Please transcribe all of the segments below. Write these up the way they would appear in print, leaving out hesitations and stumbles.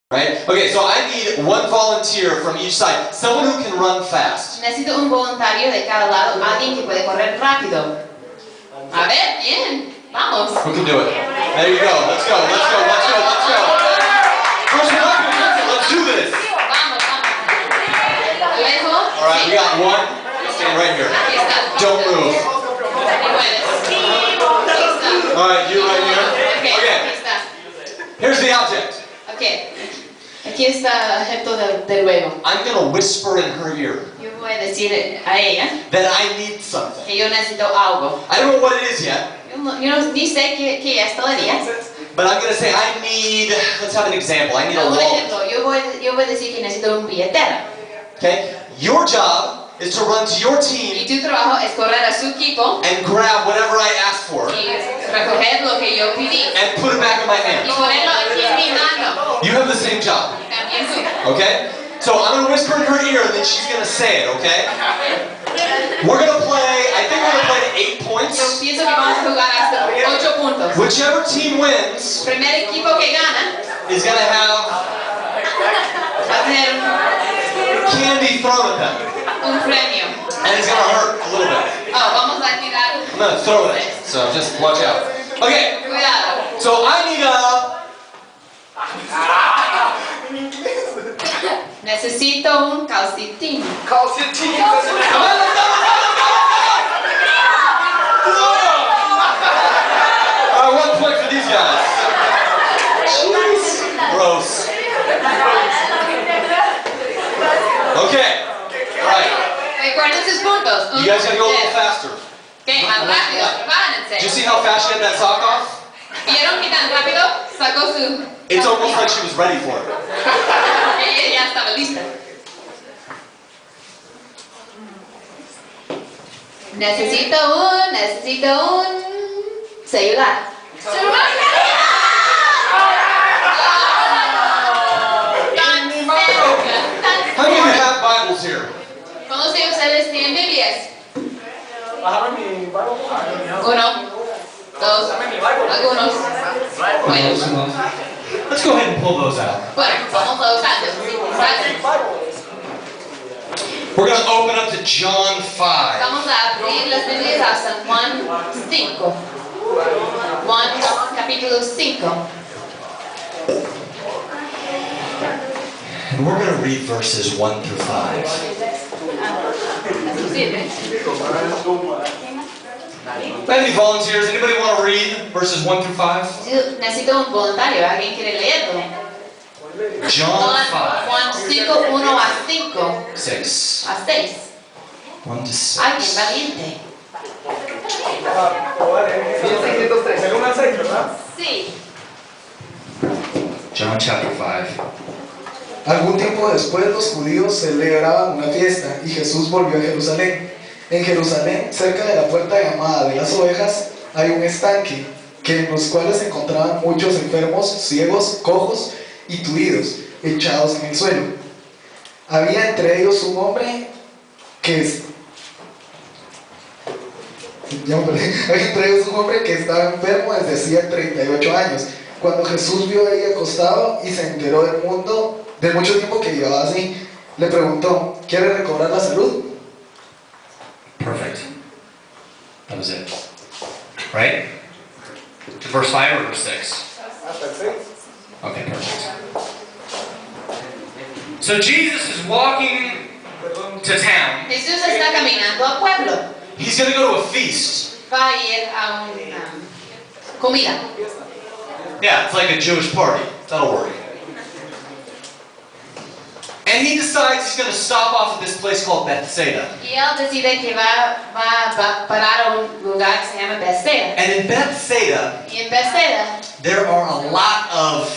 Right? Okay, so I need one volunteer from each side. Someone who can run fast. Necesito un voluntario de cada lado, alguien que puede correr rápido. A ver, bien, vamos. Who can do it? There you go. Let's go. Let's go. Let's go. Let's go. First one, let's do this. Vamos, vamos. Lejos. All right, we got one. Stand right here. Don't move. All right, you right here. Okay. Here's the object. Okay. Aquí está el objeto del juego. I'm gonna whisper in her ear. Yo voy a decir a ella that I need something. que yo necesito algo. I don't know what it is yet. Yo no ni sé qué es todavía. But I'm gonna say I need. Let's have an example. I need a Un wallet. ejemplo, yo voy a decir que necesito un billetera. Okay. Your job is to run to your Y team tu trabajo es correr a su equipo and grab whatever I ask for y recoger lo que yo pedí and put it back in my y hand. ponerlo aquí en mi mano. You have the same job. También tú. Okay? So I'm gonna whisper in her ear and then she's gonna say it, okay? We're gonna play, I think we're gonna play to 8 Yo points. pienso que vamos a jugar hasta 8 puntos. Whichever team wins El primer equipo que gana is gonna have va a tener candy thrown at them. un premio. And it's gonna hurt a little bit. Oh, vamos a tirar. I'm gonna throw it, so just watch out. Okay, Cuidado. so I need a... Necesito un calcetín. Calcetín! Come on, let's go, let's go, let's go! 1 point for these guys. Jeez. Gross. Okay, alright. Recuerden sus puntos. You guys gotta go a little faster. Okay, más rápido. Prepárense. Did you see how fast she had that sock off? ¿Vieron que tan rápido sacó su... It's almost like she was ready for it. Ella ya estaba lista. Necesito un celular. How many of you have Bibles here? ¿Cómo se ustedes tienen Biblias? Uno, dos, algunos. Bueno, Let's go ahead and pull those out. vamos a usarlos. We're going to open up to John 5. Vamos a abrir las Biblias a San Juan 5. Juan capítulo 5. And we're going to read verses 1 through 5. Any volunteers? Anybody want to read verses 1 through 5? Necesito un voluntario, alguien quiere leerlo. John 5. Juan 5, 1 a 5. 6. A 6. 1 to 6. Alguien valiente. Sí. John chapter 5. Algún tiempo después los judíos celebraban una fiesta y Jesús volvió a Jerusalén. En Jerusalén, cerca de la puerta llamada de las ovejas, hay un estanque, en los cuales se encontraban muchos enfermos, ciegos, cojos y tuidos, echados en el suelo. Había entre ellos un hombre que estaba enfermo desde hacía 38 años. Cuando Jesús vio ahí acostado y se enteró del mucho tiempo que llevaba así, le preguntó: ¿quiere recobrar la salud? Perfect. That was it. Right? To verse 5 or verse 6? Okay, perfect. So Jesus is walking to town. Jesús está caminando al pueblo. He's going to go to a feast. Va a ir a una comida. Yeah, it's like a Jewish party. That'll work. And he decides he's going to stop off at this place called Bethsaida. Y él decide que va a parar a un lugar que se llama Bethsaida. And in Bethsaida, Y en Bethsaida there are a lot of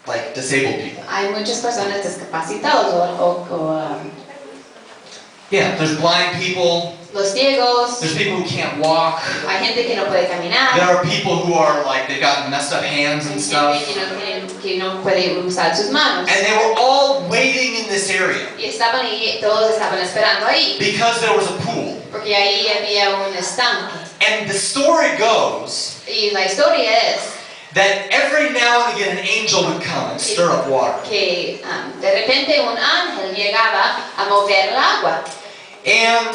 like disabled people. hay muchas personas discapacitados Yeah, there's blind people. los ciegos. There's people who can't walk. Hay gente que no puede caminar. There are people who are like they've got messed up hands and Hay stuff. gente que no puede usar sus manos. And they were all waiting in this area Y estaban ahí, todos estaban esperando ahí, because there was a pool. porque ahí había un estanque. And the story goes Y la historia es that every now and again an angel would come and stir up water. Que de repente un ángel llegaba a mover el agua. And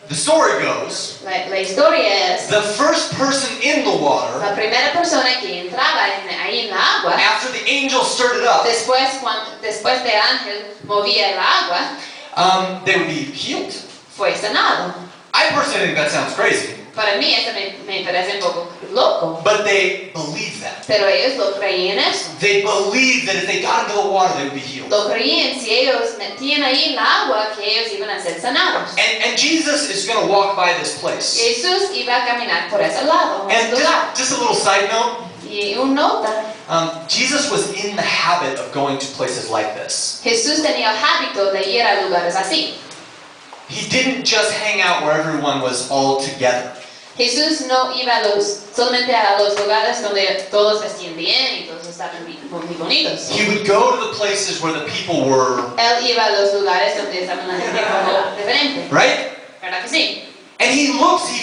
the story goes, La historia es, the first person in the water, la primera persona que entraba ahí en la agua, after the angel stirred it up, después de ángel movía el agua, they would be healed. fue sanado. I personally think that sounds crazy, Para mí eso me parece un poco loco, but they believed that. pero ellos lo creían eso. They believed that if they got into the water, they would be healed. Lo creían si ellos metían ahí el agua que ellos iban a ser sanados. And Jesus is going to walk by this place. Jesús iba a caminar por ese lado, ese And lugar. just a little side note, Y un nota, Jesus was in the habit of going to places like this. Jesús tenía el hábito de ir a lugares así. He didn't just hang out where everyone was all together. Jesús no iba solamente a los lugares donde todos vestían bien y todos estaban muy bonitos. He would go to the places where the people were, Él iba a los lugares donde estaban la gente como diferente. right? ¿Verdad que sí? And he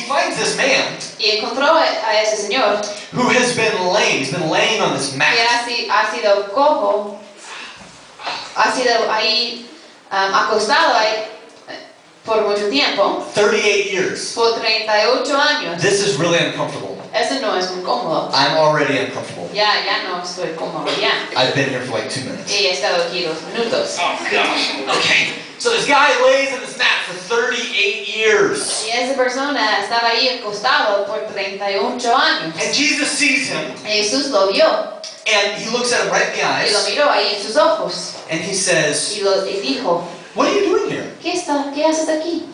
finds this man Y encontró a ese señor who has been lame. He's been laying on this que mat. ha sido cojo, ha sido ahí acostado ahí por mucho tiempo, 38 years. por 38 años. This is really uncomfortable. Eso no es muy cómodo. I'm already uncomfortable. Ya no estoy cómodo ya. I've been here for like 2 minutes. Y he estado aquí 2 minutos. Oh gosh. Okay. So this guy lays on this mat for 38 years. Y esa persona estaba ahí acostado por 38 años. And Jesus sees him Jesús lo vio and he looks at him right in the y lo eyes miró ahí en sus ojos and he says, y dijo, "What are you doing here?" ¿Qué haces aquí?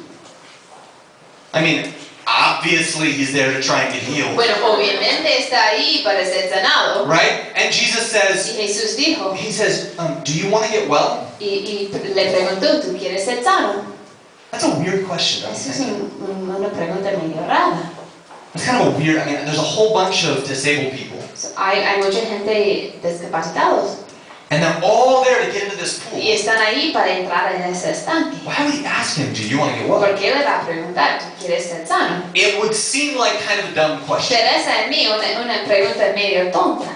I mean, obviously he's there to try and get healed, Bueno, obviamente está ahí para ser sanado. right? And Jesus Y says, Jesús dijo, he says, "Do you want to get well?" y le preguntó, ¿tú quieres ser sano? That's a weird question, don't Esa you es think? una pregunta medio rara. It's kind of a weird, I mean, there's a whole bunch of disabled people, Hay mucha gente discapacitados and they're all there to get into this pool. y están ahí para entrar en ese estanque. Why would he ask him, "Do you want to get well?" ¿Por qué le va a preguntar, ¿tú quieres ser sano? It would seem like kind of a dumb question. Teresa en mí una pregunta medio tonta.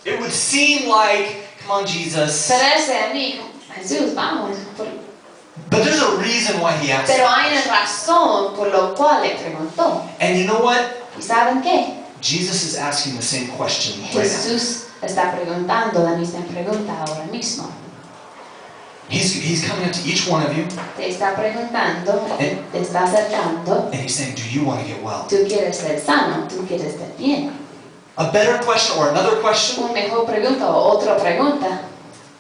It would seem like, come on, Jesus. Teresa en mí, Jesús, vamos. But there's a reason why he asked. Pero hay una razón por lo cual le preguntó. And you know what? ¿Y saben qué? Jesus is asking the same question right now. Jesús está preguntando la misma pregunta ahora mismo. He's coming up to each one of you Te está preguntando, te está acercando. and he's saying, "Do you want to get well?" ¿Tú quieres ser sano? ¿Tú quieres estar bien? A better question or another question, Una mejor pregunta o otra pregunta.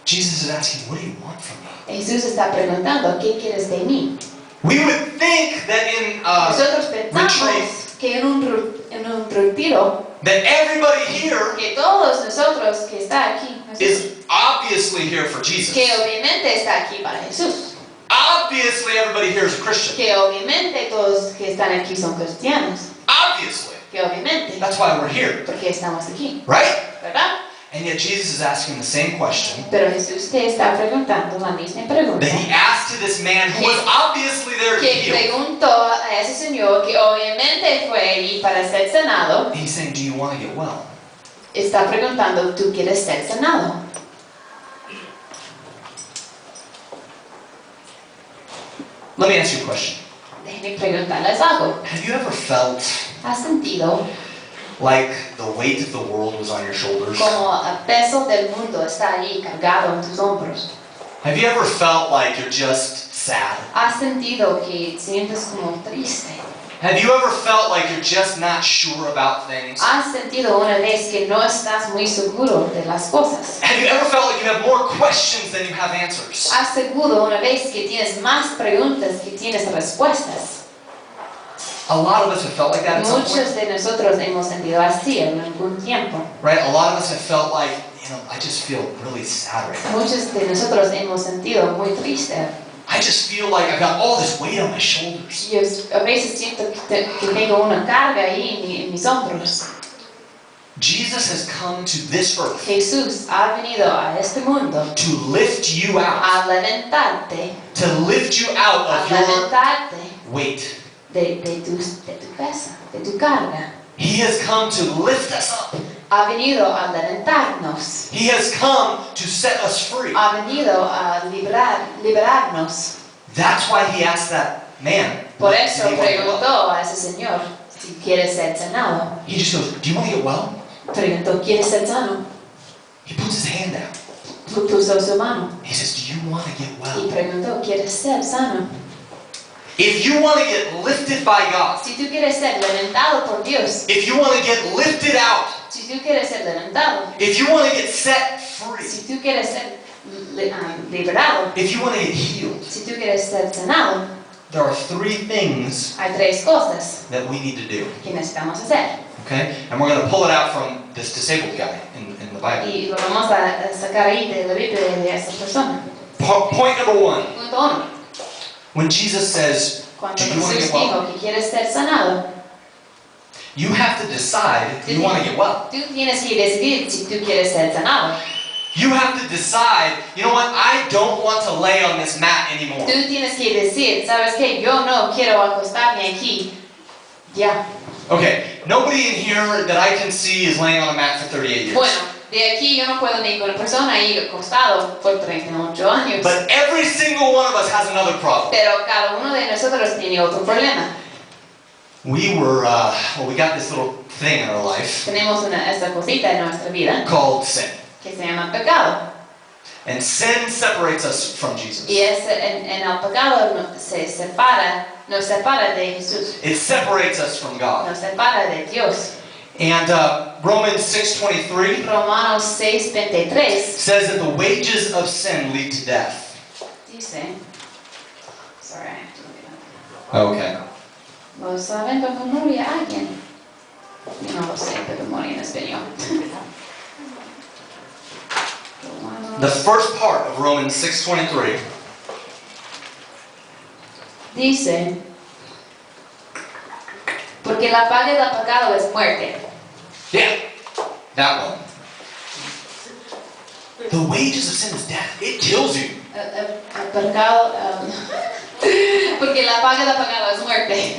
Jesus is asking, "What do you want from me?" Jesús está preguntando, ¿qué quieres de mí? We would think that in Nosotros pensamos retreat, que en un retiro, that everybody here que todos nosotros que está aquí, is obviously here for Jesus. que obviamente está aquí para Jesús, Obviously everybody here is a Christian. que obviamente todos que están aquí son cristianos, Obviously. que obviamente, That's why we're here, porque estamos aquí, right? ¿verdad? And yet Jesus is asking the same question Pero Jesús te está preguntando la misma pregunta that he asked to this man who was obviously there to que heal. preguntó a ese señor que obviamente fue allí para ser sanado. He's saying, "Do you want to get well?" Está preguntando, ¿tú quieres ser sanado? Let me ask you a question. Déjenme preguntarles algo. Have you ever felt ¿Has sentido like the weight of the world was on your shoulders? como el peso del mundo está allí cargado en tus hombros? Have you ever felt like you're just sad? ¿Has sentido que sientes como triste? Have you ever felt like you're just not sure about things? ¿Has sentido una vez que no estás muy seguro de las cosas? Have you ever felt like you have more questions than you have answers? ¿Has seguro una vez que tienes más preguntas que tienes respuestas? A lot of us have felt like that at some point, Muchos de nosotros hemos sentido así en algún tiempo. right? A lot of us have felt like, I just feel really sad right now. Muchos de nosotros hemos sentido muy triste. I just feel like I've got all this weight on my shoulders. Yo a veces siento que tengo una carga ahí en mis hombros. Jesus has come to this earth Jesús ha venido a este mundo to lift you out, a levantarte, to lift you out a of your levantarte weight. de tu pesa, de tu carga. He has come to lift us up. Ha venido a levantarnos. He has come to set us free. Ha venido a liberarnos. That's why he asked that man. Por eso "Do you want to get well?" preguntó a ese señor si quiere ser sanado. He just goes, "Do you want to get well?" Preguntó, ¿quieres ser sano? He puts his hand out. Puso su mano He says, "Do you want to get y well?" preguntó, ¿quieres ser sano? If you want to get lifted by God, Si tú quieres ser levantado por Dios, if you want to get lifted out, si tú quieres ser levantado, if you want to get set free, si tú quieres ser liberado, if you want to get healed, si tú quieres ser sanado, there are three things hay tres cosas that we need to do. que necesitamos hacer. Okay? And we're going to pull it out from this disabled guy in the Bible. Y lo vamos a sacar ahí de la Biblia de esa persona. Point number one. Punto uno. When Jesus says, Cuando "Do you want to Jesús get well?" dijo que quieres ser sanado, You have to decide if you want to get well. tú tienes que decidir si tú quieres ser sanado. You have to decide, you know what, I don't want to lay on this mat anymore. Tú tienes que decir, ¿sabes qué? Yo no quiero acostarme aquí. Ya. Okay, nobody in here that I can see is laying on a mat for 38 years. Bueno, de aquí yo no puedo ni con una persona ahí acostado por 38 años. But every single one of us has another problem. Pero cada uno de nosotros tiene otro problema. We got this little thing in our life Tenemos esta cosita en nuestra vida called sin. que se llama pecado. And sin separates us from Jesus. Y en el pecado nos separa de Jesús. It separates us from God. Nos separa de Dios. And Romans 6:23 Romanos 6:23 says that the wages of sin lead to death. dice, sorry, I have to look it up. Okay. ¿Lo saben de memoria alguien? Yo no lo sé de memoria en español. The first part of Romans 6:23 Dice, porque la paga del pecado es muerte. Yeah, that one. The wages of sin is death. It kills you. El pecado, porque la paga del pecado es muerte.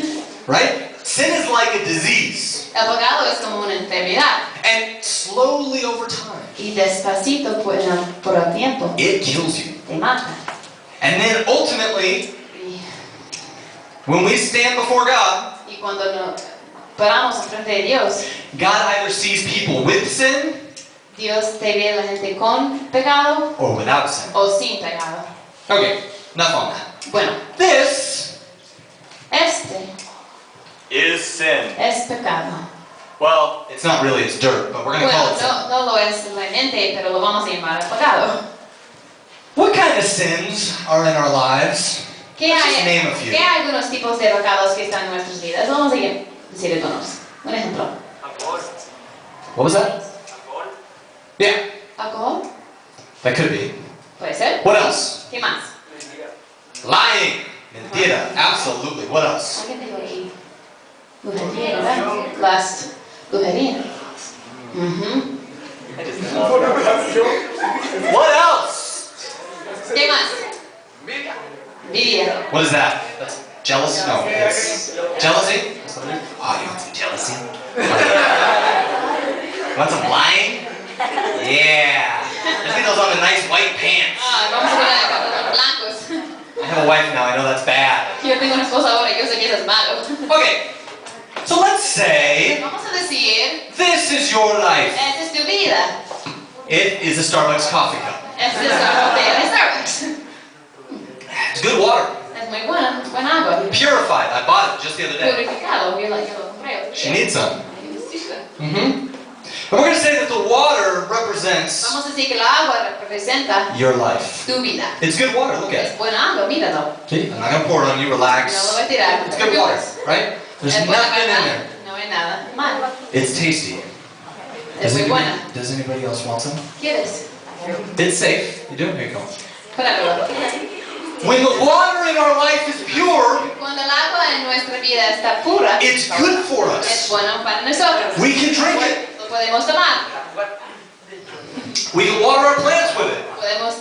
Right? Sin is like a disease. El pecado es como una enfermedad. And slowly over time, Y despacito por el tiempo it kills you. te mata. And then ultimately, when we stand before God, Y cuando nos paramos enfrente de Dios, God either sees people with sin Dios te ve a la gente con pecado or without sin. o sin pecado. Okay, enough on that. Bueno, This is sin. es pecado. Well, it's not really, it's dirt, but we're going to call Bueno, it sin. no lo es realmente, pero lo vamos a llamar pecado. What kind of sins are in our lives? ¿Qué Let's just hay? name a few. ¿Qué hay algunos tipos de pecados que están en nuestras vidas? Vamos a decir algunos. Un ejemplo. alcohol. What was that? Alcohol. Yeah, ¿Alcohol? that could be. Puede ser. What else? ¿Qué más? Lying. Mentira. Absolutely. What else? ¿Alguien dijo ahí? Brujería, ¿verdad? Lust. Brujería. Ujú. What else? ¿Qué más? Envidia. What is that? That's jealousy? No, it's jealousy? Oh, you want some jealousy? You want some lying? Yeah. Let's get those on the nice white pants. Vamos a poner acá los blancos. I have a wife now, I know that's bad. Yo tengo una esposa ahora y yo sé que eso es malo. Okay, so let's say Vamos a decir, this is your life. esta es tu vida. It is a Starbucks coffee cup. Esta es la botella de Starbucks. It's good water. Es muy buena, es buena agua. Purified. I bought it just the other day. Purificado, yo lo compré. She needs some. Necesita. Mm-hmm. And we're going to say that the water represents Vamos a decir que el agua representa your life. tu vida. It's good water, look at Es it. buena agua, míralo. See? I'm not going to pour it on you, No lo relax. voy a tirar. It's good water, right? There's Es buena nothing in para there. No hay nada mal. It's tasty. Es muy buena. Does anybody else want some? ¿Quieres? It's safe. You do? Here you go. Pruébalo. When the water in our life is pure, Cuando el agua en nuestra vida está pura, it's good for es us. bueno para nosotros. We can drink it. Lo podemos tomar. We can water our plants with it. Podemos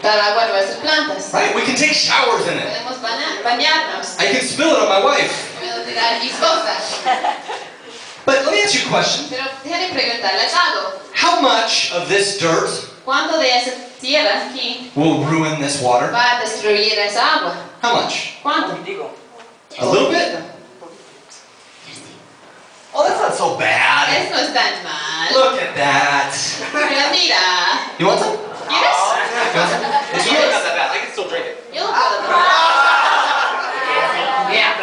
dar agua a nuestras plantas. Right? We can take showers in it. Podemos bañarnos. I can spill it on my wife. Puedo tirar mis cosas. But let me ask you a question. Pero déjenme preguntarles algo. How much of this dirt ¿Cuánto de esa tierra aquí will ruin this water? va a destruir esa agua? How much? ¿Cuánto? A little bit? Oh, that's not so bad. Eso no es tan mal. Look at that. Pero mira. You want some? ¿Quieres? It's really not that bad. I can still drink it. Yo no puedo tomar. Yeah.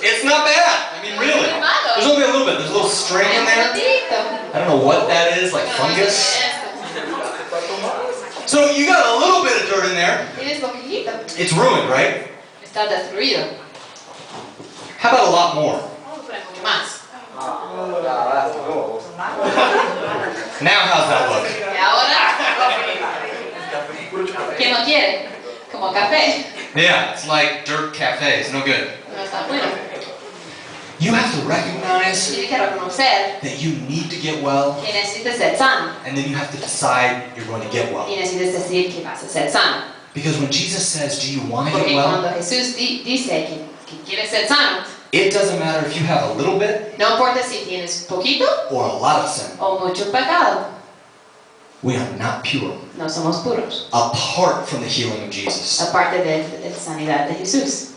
It's not bad. I mean, really. There's only a little bit. There's a little string in there. I don't know what that is, like fungus. So you got a little bit of dirt in there. Tienes poquito. It's ruined, right? Está destruido. How about a lot more? Vamos a poner mucho más. Now how's that look? Y ahora, ¿quién lo quiere? Como café. Yeah, it's like dirt cafe. It's no good. No está bueno. You have to recognize Tienes que reconocer that you need to get well, que necesitas ser sano. and then you have to decide you're going to get well. Y necesitas decir que vas a ser sano. Because when Jesus says, do you want to Porque get well? cuando Jesús dice que quieres ser sano, It doesn't matter if you have a little bit no importa si tienes poquito or a lot of sin. o mucho pecado, We are not pure no somos puros. apart from the healing of Jesus. Aparte de la sanidad de Jesús.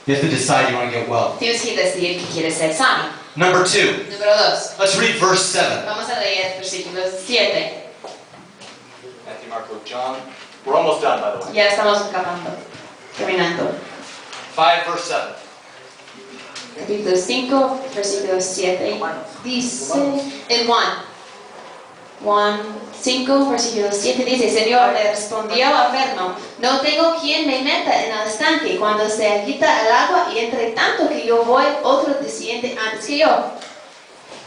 You have to decide you want to get well. Tienes que decidir que quieres ser sano. Number 2, Número 2. let's read verse 7. Vamos a leer el versículo 7. Matthew, Mark, Luke, John. We're almost done, by the way. Ya estamos acabando. Terminando. 5 verse 7. Capítulo 5, versículo 7. Dice el Juan 5, versículo 7 dice, el Señor le respondió a Verno, no tengo quien me meta en el estanque cuando se agita el agua y entre tanto que yo voy, otro desciende antes que yo.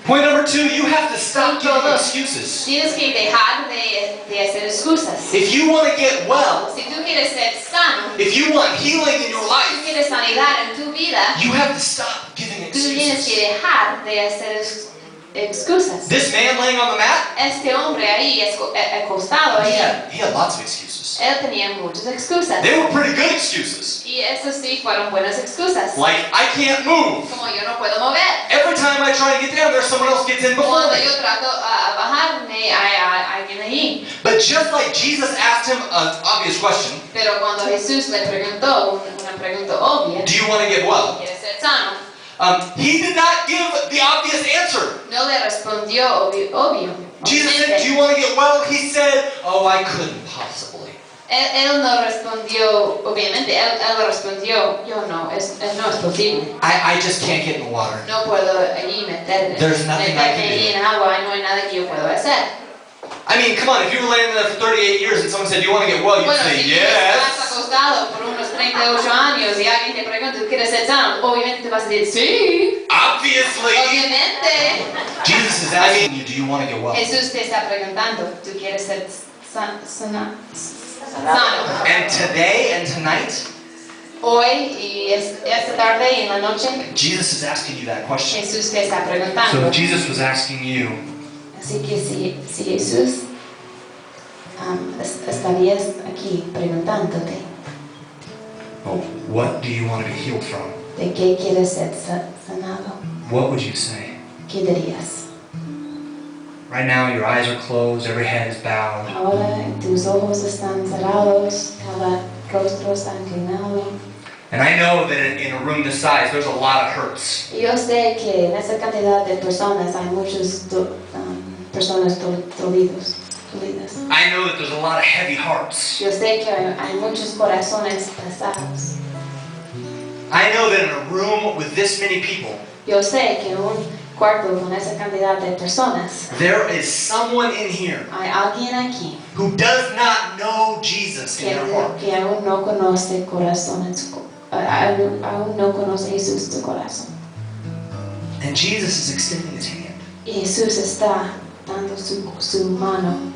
Point number 2, you have to stop Punto giving 2. excuses. Tienes que dejar de hacer excusas. If you want to get well, Si tú quieres ser sano, if you want healing in your si tú life, quieres sanidad en tu vida, you have to stop giving tú tienes que excuses. dejar de hacer excusas. This man laying on the mat, Este hombre ahí, acostado ahí, he had lots of excuses. él tenía muchas excusas. They were pretty good excuses. Y esas sí fueron buenas excusas. Like, I can't move. Como yo no puedo mover. Every time I try to get down there, someone else gets in before Cuando me. yo trato a bajarme, hay alguien ahí. But just like Jesus asked him an obvious question, Pero cuando Jesús le preguntó una pregunta obvia, do you want to get well? ¿quieres ser sano? He did not give the obvious answer. No le respondió obvio. Jesus said, do you want to get well? He said, oh, I couldn't possibly. Él no respondió, obviamente, él respondió, yo no, no es posible. I just can't get in the water. No puedo allí meterme There's nothing I can do. en agua, no hay nada que yo puedo hacer. I mean, come on, if you were laying there for 38 years and someone said, do you want to get well? You'd Bueno, say, si tú estás yes. acostado por unos 38 años y alguien te pregunta, ¿tú quieres ser sano? Obviamente te vas a decir, sí, Obviously. obviamente. Jesus is asking you, do you want to get well? Jesús te está preguntando, ¿tú quieres ser sano? And today and tonight, Hoy y esta tarde y en la noche, Jesus is asking you that question. Jesús te está So preguntando. if Jesus was asking you, Así que si Jesús estarías aquí preguntándote, oh, what do you want to be healed from? ¿de qué quieres ser sanado? What would you say? ¿Qué dirías? Right now, your eyes are closed, every head is bowed. Ahora tus ojos están cerrados, cada rostro está inclinado. And I know that in a room this size, there's a lot of hurts. Y yo sé que en esa cantidad de personas hay muchas personas dolidas. I know that there's a lot of heavy hearts. Yo sé que hay muchos corazones pesados. I know that in a room with this many people, Yo sé que en un cuarto con esa cantidad de personas there is someone in here hay alguien aquí who does not know Jesus in their heart. que aún no conoce aún no conoce Jesús en su corazón. And Jesus is extending his hand. Y Jesús está dando su mano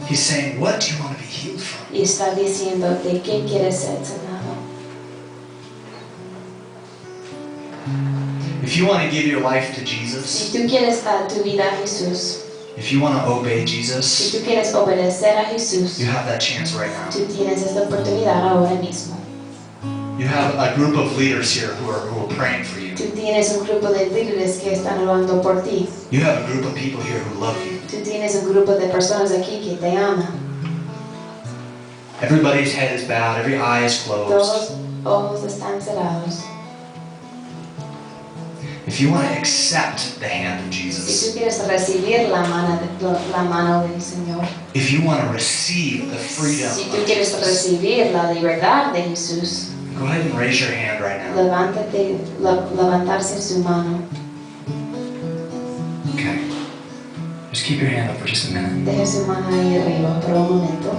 He's saying, what do you want to be healed from? y está diciendo de qué quieres ser sanado. If you want to give your life to Si Jesus, tú quieres dar tu vida a Jesús, if you want to obey si Jesus, tú quieres obedecer a Jesús, you have that chance right now. tú tienes esta oportunidad ahora mismo. You have a group of leaders here who are praying for you. Tú tienes un grupo de líderes que están orando por ti. You have a group of people here who love you. Tú tienes un grupo de personas aquí que te aman. Everybody's head is bowed, every eye is closed. Todos ojos están cerrados. If you want to accept the hand of Si Jesus, tú quieres recibir la mano del Señor, if you want to receive the freedom si tú of quieres Jesus, recibir la libertad de Jesús, go ahead and raise your hand right now. levantarse su mano. Okay. Just keep your hand up for just a minute. Deje su mano ahí arriba por un momento.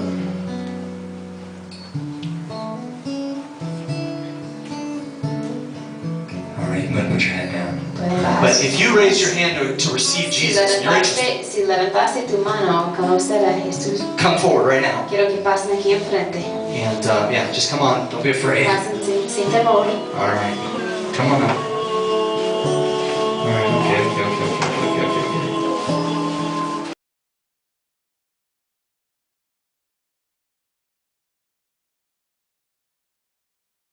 All right, you can go ahead and put your head down. Pueden bajar. But if you raise your hand to receive Jesus, and you're interested, Si levantaste tu mano a conocer a Jesús, come forward right now. quiero que pasen aquí enfrente. And yeah, just come on. Don't be afraid. Pasen sin temor. All right. Come on up.